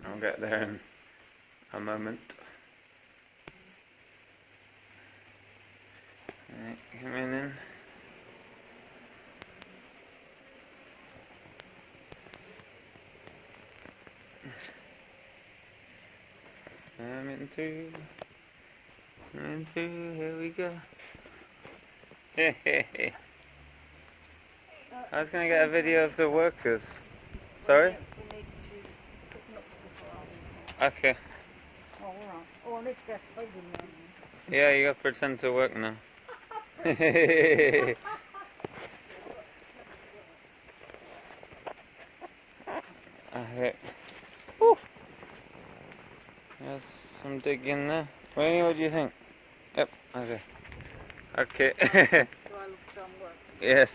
I'll get there in a moment. Right, coming in. Coming through. Coming through. Here we go. I was going to get a video of the workers. Sorry? Okay. Oh, alright. Oh, I need to get speeding now. Yeah, you got to pretend to work now. Okay. Woo. There's some digging there. Rainey, what do you think? Yep, okay. Okay. Do I look some work? Yes,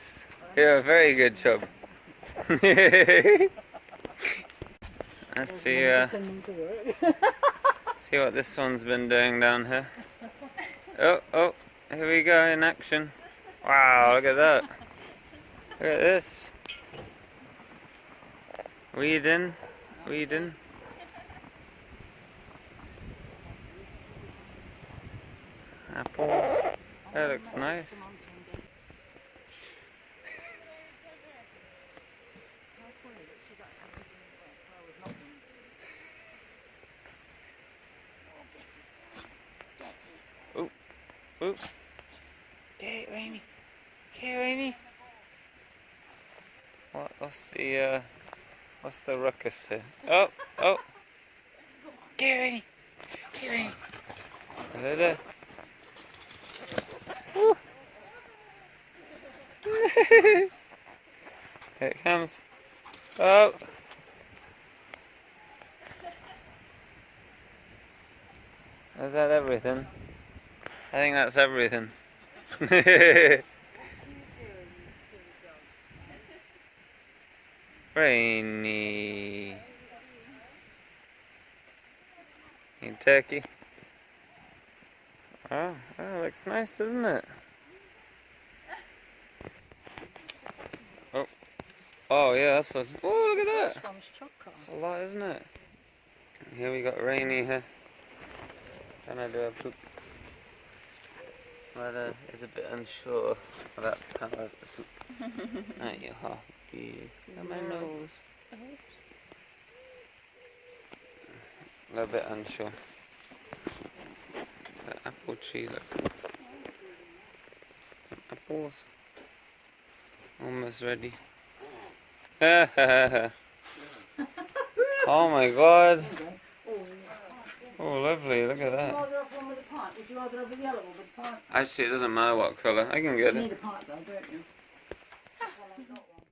you're a very good job. Let's see, see what this one's been doing down here. Oh, here we go in action. Wow, look at that. Look at this. Weeding. Apples. That looks nice. Oop. Get it, Rainey. Get it, Rainey. What's the ruckus here? Oh. Get it, Rainey. Get it, Rainey. Da-da-da. Woo. Here it comes. Oh. Is that everything? I think that's everything. Rainey. Need turkey. Oh, looks nice, doesn't it? Oh yeah, that's a. Oh, look at that! That's a lot, isn't it? Here we got Rainey here. Gonna do a poop. But is a bit unsure about how to poop. Not your heart. On my nose. A little bit unsure. The apple tree, look. Some apples. Almost ready. Oh my god. Oh, lovely, look at that. Would you rather have one with a pipe? Would you rather have the yellow one with a pipe? Actually, it doesn't matter what colour. I can get You it. need a pipe though, don't you?